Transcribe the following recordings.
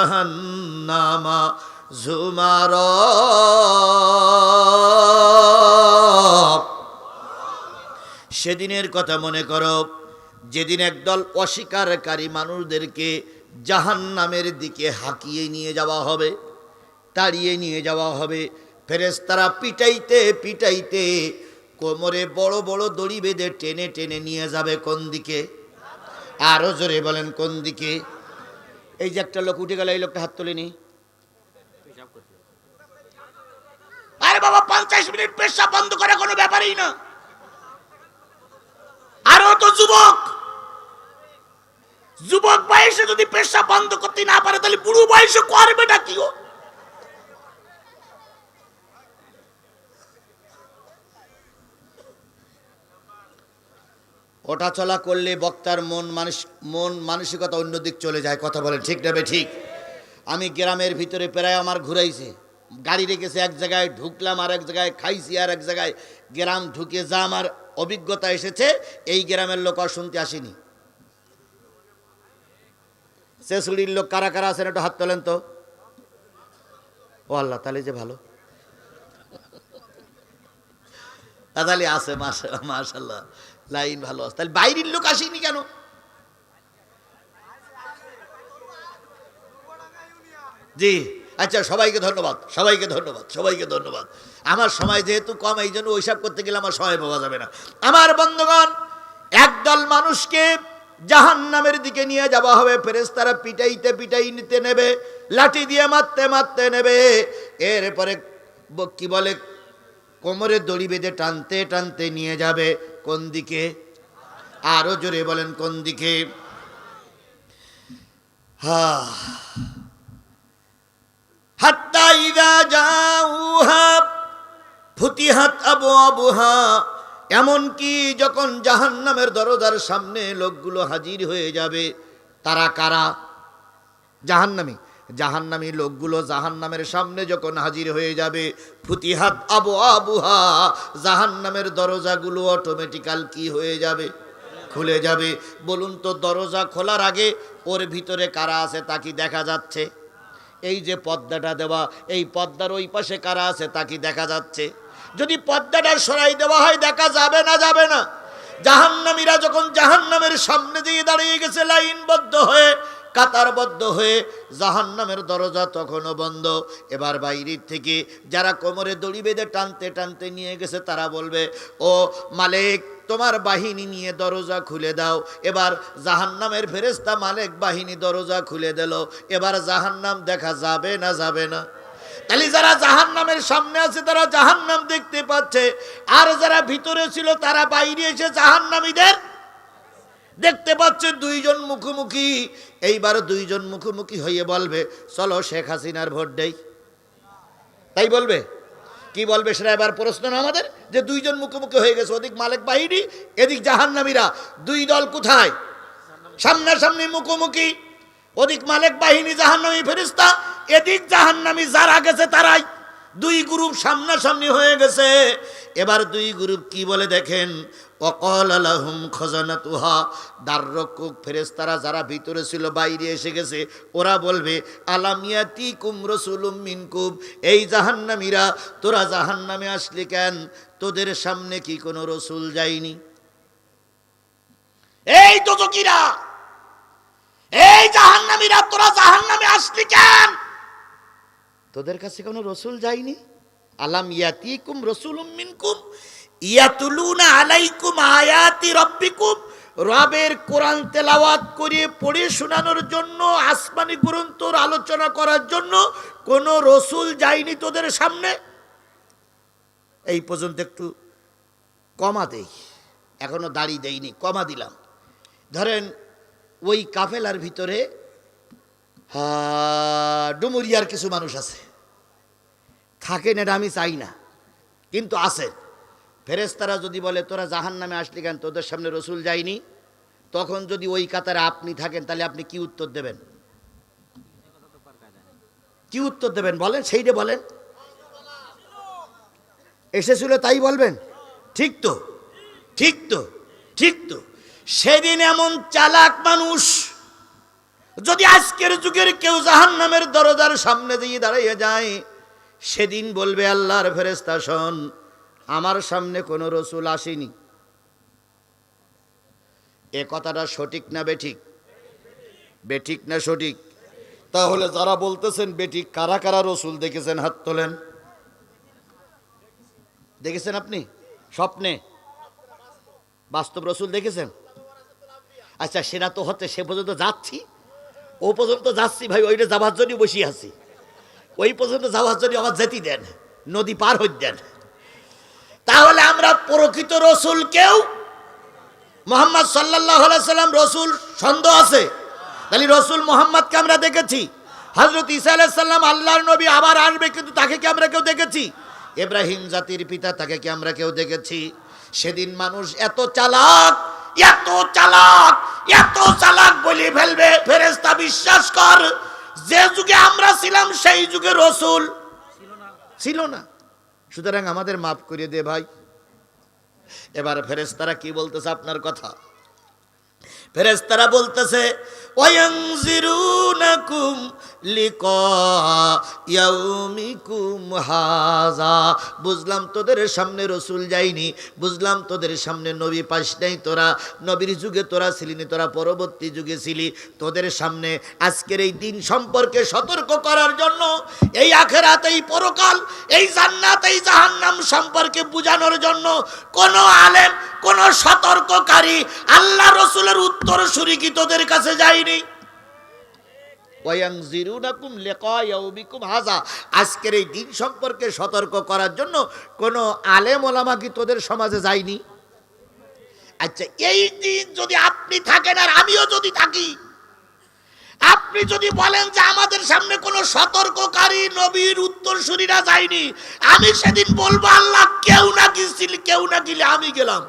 জাহান্নামা যুমারা। সেদিনের কথা মনে করো, যেদিন একদল অস্বীকারী মানুষদেরকে জাহান্নামের দিকে হাঁকিয়ে নিয়ে যাওয়া হবে, তাড়িয়ে নিয়ে যাওয়া হবে। ফেরেশতারা পিটাইতে পিটাইতে কোমরে বড় বড় দড়ি বেঁধে টেনে টেনে নিয়ে যাবে কোন দিকে? আরো জোরে বলেন, কোন দিকে? এই যে একটা লোক উঠে গেল, এই লোকটা হাত তোলেনি। আরে বাবা, 50 মিনিট পেশাব বন্ধ করে কোনো ব্যাপারই না। আরো তো যুবক বয়সে যদি পেশাব বন্ধ করতে না পারে, তাহলে বুড়ো বয়সে করবেটা কি? ওঠা চলা করলে বক্তার মন মানসিকতা অন্যদিক চলে যায়। কথা বলে ঠিক না ঠিক? আমি গ্রামের ভিতরে প্রায় আমার ঘুরাইছে, গাড়ি রেখেছে এক জায়গায়, ঢুকলাম আর এক জায়গায়, খাইছি আর এক জায়গায়। গ্রাম ঢুকে যা আমার অভিজ্ঞতা এসেছে, এই গ্রামের লোক আর শুনতে আসেনি। শেষুড়ির লোক কারা কারা আছেন একটু হাত তোলেন তো। ও আল্লাহ, তাহলে যে ভালো, তাহলে আছে মাশাআল্লাহ, লাইন ভালো আছে। তাহলে বাইরের লোক আসেনি কেন? জি আচ্ছা, সবাইকে ধন্যবাদ, সবাইকে ধন্যবাদ, সবাইকে ধন্যবাদ। আমার সময় যেহেতু কম, এই জন্য ওইসব করতে গেলে আমার সময় পাওয়া যাবে না। আমার বন্ধুগণ, একদল মানুষকে জাহান্নামের দিকে নিয়ে যাওয়া হবে। ফেরেশতারা পিটাইতে পিটাইতে নেবে, লাঠি দিয়ে মারতে মারতে নেবে। এরপরে কি বলে, কোমরে দড়ি বেঁধে টানতে টানতে নিয়ে যাবে কোন দিকে? আরো জোরে বলেন, কোন দিকে? হাত্তা ইযা জাউহা ফুতিহাত আবওয়াবুহা। এমনকি যখন জাহান্নামের দরজার সামনে লোকগুলো হাজির হয়ে যাবে, তারা কারা? জাহান্নামী লোকগুলো জাহান্নামের সামনে যখন হাজির হয়ে যাবে, ফুতিহাত আবওয়াবুহা, জাহান্নামের দরজাগুলো অটোমেটিক্যাল কি হয়ে যাবে? খুলে যাবে। বলুন তো, দরজা খোলার আগে ওর ভিতরে কারা আছে তা কি দেখা যাচ্ছে? এই যে পর্দাটা দেওয়া, এই পর্দার ওই পাশে কারা আছে তা কি দেখা যাচ্ছে? যদি পর্দাটা সরাই দেওয়া হয়, দেখা যাবে না? যাবে না। জাহান্নামীরা যখন জাহান্নামের সামনে দিয়ে দাঁড়িয়ে গেছে লাইনবদ্ধ হয়ে, কাতারবদ্ধ হয়ে, জাহান্নামের দরজা তখনও বন্ধ। এবার বাইরের থেকে যারা কোমরে দড়ি বেঁধে টানতে টানতে নিয়ে গেছে, তারা বলবে, ও মালিক, তোমার বাহিনী নিয়ে দরজা খুলে দাও। এবার জাহান্নামের ফেরেশতা মালিক বাহিনী দরজা খুলে দিল। এবার জাহান্নাম দেখা যাবে না? যাবে না। তাহলে যারা জাহান্নামের সামনে আছে তারা জাহান্নাম দেখতে পাচ্ছে, আর যারা ভিতরে ছিল তারা বাইরে এসে জাহান্নামীদের দেখতে পাচ্ছে। দুইজন মুখোমুখি। এইবার দুইজন মুখোমুখি হয়ে বলবে, চলো শেখ হাসিনার ভোট দেই। তাই বলবে? কি বলবে সেটা এবার প্রশ্ন না আমাদের, যে দুইজন মুখোমুখি হয়ে গেছে, ওদিক মালিক বাহিনী, এদিক জাহান্নামীরা। দুই দল কোথায়? সামনাসামনি মুখোমুখি। ওদিক মালিক বাহিনী, জাহান্নামী ফেরেশতা, এদিক জাহান্নামী যারা গেছে তারাই। দুই গ্রুপ সামনাসামনি হয়ে গেছে। এবার দুই গ্রুপ কি বলে দেখেন, ওয়াকাল লাহুম খাজানাতুহা, দ্বাররক্ষক ফেরেশতারা যারা ভিতরে ছিল বাইরে এসে গেছে, ওরা বলবে, আলাম ইয়াতিকুম রাসূলুম মিনকুম, এই জাহান্নামীরা, তোরা জাহান্নামে আসলি কেন? তোদের সামনে কি কোনো রসুল যায়নি? এই দোজখীরা, এই জাহান্নামীরা, তোরা জাহান্নামে আসলি কেন? তোদের কাছে কোনো রসুল যায়নি? আলাম ইয়াতিকুম রাসূলুম মিনকুম ইয়াতুলুনা আলাইকুম আয়াতি রাব্বিকুম, রবের কোরআন তেলাওয়াত করে পড়ে শোনানোর জন্য, আসমানি গ্রন্থর আলোচনা করার জন্য কোনো রসুল যায়নি তোদের সামনে? এই পর্যন্ত একটু কমা দেই, এখনো দাড়ি দেইনি, কমা দিলাম। ধরেন ওই কাফেলার ভিতরে ডুমুরিয়ার কিছু মানুষ আছে, থাকেন, এটা আমি চাই না, কিন্তু আছে। ফেরেশতারা যদি বলে, তোরা জাহান্নামে আসলি কেন? তোদের সামনে রসুল যায়নি। তখন যদি ওই কাতারে আপনি থাকেন, তাহলে আপনি কি উত্তর দেবেন? কি উত্তর দেবেন বলেন? সেইটা বলেন। এসেছিল তাই বলবেন? ঠিক তো, ঠিক তো, ঠিক তো। সেদিন এমন চালাক মানুষ যদি আজকের যুগের কেউ জাহান্নামের দরজার সামনে দিয়ে দাঁড়িয়ে যায়, সেদিন বলবে আল্লাহর ফেরেশতা শোন, আমার সামনে কোনো রসুল আসেনি। এ কথাটা সঠিক না বেঠিক? বেঠিক না সঠিক? তাহলে যারা বলতেছেন বেঠিক, কারা কারা রসুল দেখেছেন হাত তোলেন। দেখেছেন আপনি স্বপ্নে? বাস্তব রসুল দেখেছেন? আচ্ছা, সেটা তো হচ্ছে, সে পর্যন্ত যাচ্ছি, ও পর্যন্ত যাচ্ছি ভাই, ওইটা যাবার জন্য বসিয়ে আছি, ওই পর্যন্ত যাওয়ার জন্য আমার যেতে দেন, নদী পার হয়ে দেন। তাহলে আমরা প্রকৃত রসুল কেউ, মুহাম্মদ সাল্লাল্লাহু আলাইহি সাল্লাম রসুল সন্দেহ আছে? তাহলে রসুল মুহাম্মদকে আমরা দেখেছি। হযরত ঈসা আলাইহিস সালাম আল্লাহর নবী, আবার আসবে, কিন্তু তাকে কি আমরা কেউ দেখেছি? ইব্রাহিম জাতির পিতা, তাকে কি আমরা কেউ দেখেছি? সেদিন মানুষ এত চালাক, এত চালাক, এত চালাক বলে ফেলবে, ফেরেশতা বিশ্বাস কর, যে যুগে আমরা ছিলাম সেই যুগে রসুল ছিল না। সুতরাং আমাদের মাফ করে দে ভাই। এবার ফেরেশতারা কি বলতেছে আপনার কথা? ফেরেশতারা বলতেছে ওয়ায়ানজিরুনাকুম লিকা ইয়াউমিকুম হাযা, বুঝলাম তোদের সামনে রসুল যায়নি, বুঝলাম তোদের সামনে নবী পাস নাই, তোরা নবীর যুগে তোরা ছিলি না, তোরা পরবর্তী যুগে ছিলি। তোদের সামনে আজকের এই দিন সম্পর্কে সতর্ক করার জন্য, এই আখিরাত, এই পরকাল, এই জান্নাত, এই জাহান্নাম সম্পর্কে বোঝানোর জন্য কোন আলেম, কোন সতর্ককারী, আল্লাহ রসুলের উত্তরসূরি কি তোদের কাছে যায়নি? ওয়ায়ানজিরুনাকুম লিকা ইয়াউমিকুম হাযা, আজকের এই দিন সম্পর্কে সতর্ক করার জন্য কোন আলেম ওলামা কি তোদের সমাজে যায়নি? আচ্ছা, এই দিন যদি আপনি থাকেন আর আমিও যদি থাকি, আপনি যদি বলেন যে আমাদের সামনে কোনো সতর্ককারী নবীর উত্তরসূরিরা যায়নি, আমি সেদিন বলবো আল্লাহ কেউ না গিয়েছিল, কেউ না গেলে আমি গেলাম।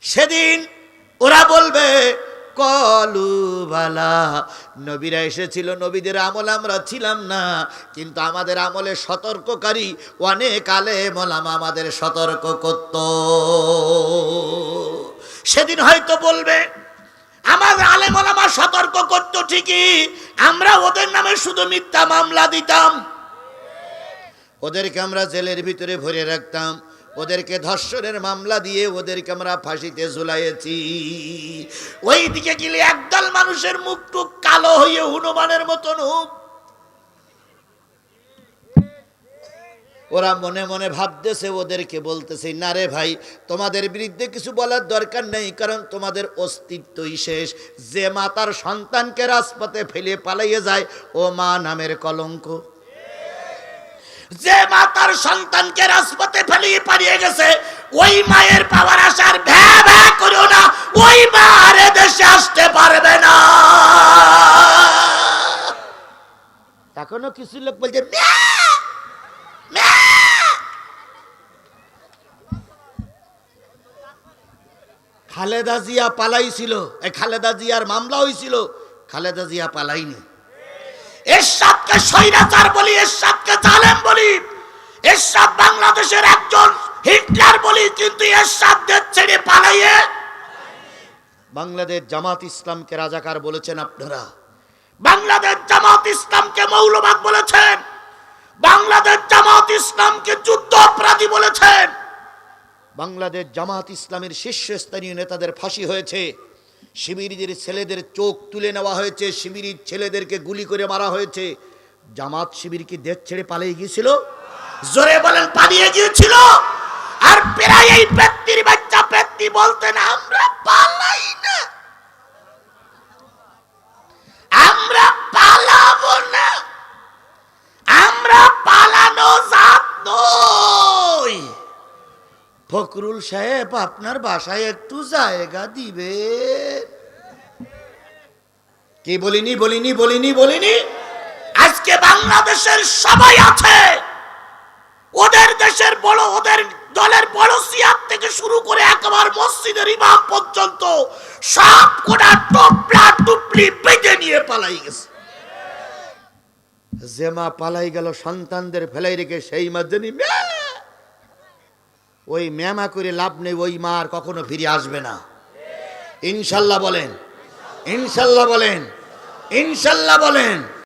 সেদিন ওরা বলবে কলু বালা, নবীরা এসেছিল, নবীদের আমল আমরা ছিলাম না, কিন্তু আমাদের আমলে সতর্ককারী অনেক আলেম ওলামা আমাদের সতর্ক করত। সেদিন হয়তো বলবে আমাদের আলেম ওলামা সতর্ক করত ঠিকই, আমরা ওদের নামে শুধু মিথ্যা মামলা দিতাম, ওদেরকে আমরা জেলের ভিতরে ভরে রাখতাম, ওদেরকে ধর্ষণের মামলা দিয়ে ওদেরকে আমরা ফাঁসিতে ঝুলাইয়েছি। ওই দিকে গেলে একদল মানুষের মুখ টুক কালো হয়ে হনুমানের মতন হোক, ওরা মনে মনে ভাবতেছে, ওদেরকে বলতেছে না রে ভাই, তোমাদের বিরুদ্ধে কিছু বলার দরকার নেই, কারণ তোমাদের অস্তিত্বই শেষ। যে মা তার সন্তানকে রাজপথে ফেলে পালাইয়ে যায়, ও মা নামের কলঙ্ক। যে মা তার সন্তানকে রাজপথে ফেলিয়ে পালিয়ে গেছে, ওই মায়ের পাওয়ার আসার ভ্যা ভ্যা করো না, ওই মা আর দেশে আসতে পারবে না। এখনো কিছু লোক বলছে খালেদা জিয়া পালাইছিল, খালেদা জিয়ার মামলা হয়েছিল, খালেদা জিয়া পালাইনি। এরশাদকে স্বৈরাচার বলি, এরশাদকে জালেম বলি, এরশাদ বাংলাদেশের একজন হিটলার বলি, কিন্তু এরশাদ দেশ ছেড়ে পালাইয়ে। বাংলাদেশ জামাত ইসলামকে রাজাকার বলেছেন আপনারা, বাংলাদেশ জামাত ইসলামকে মৌলবাদ বলেছেন, বাংলাদেশ জামাত ইসলামকে যুদ্ধ অপরাধী বলেছেন, বাংলাদেশ জামাত ইসলামের শীর্ষস্থানীয় নেতাদের ফাঁসি হয়েছে, শিবিরের ছেলেদের চোখ তুলে নেওয়া হয়েছে, শিবিরের ছেলেদেরকে গুলি করে মারা হয়েছে। জামাত শিবির কি দেশ ছেড়ে পালিয়ে গিয়েছিল? জোরে বলেন, পালিয়ে গিয়েছিল। আর প্রায় এই ব্যক্তির বাচ্চা ব্যক্তি বলতেন আমরা পালাই না, আমরা পালাবো না, আমরা পালানো জাত নই। ফখরুল সাহেব, আপনার বাসায় একটু জায়গা দিবে? কি বলিনি বলিনি বলিনি বলিনি? আজকে বাংলাদেশের সবাই আছে, ওদের দেশের বড়, ওদের দলের বড় সিয়ার থেকে শুরু করে একেবারে মসজিদের ইমাম পর্যন্ত সব কোটা টপলা টুপলি বেঁধে নিয়ে পালাই গেছে। যে মা পালাই গেল সন্তানদের ফেলাই রেখে, সেই মা জানি ওই ম্যামা করে লাভ নেই, ওই মা আর কখনো ফিরে আসবে না। ইনশাল্লাহ বলেন, ইনশাল্লাহ বলেন, ইনশাল্লাহ বলেন।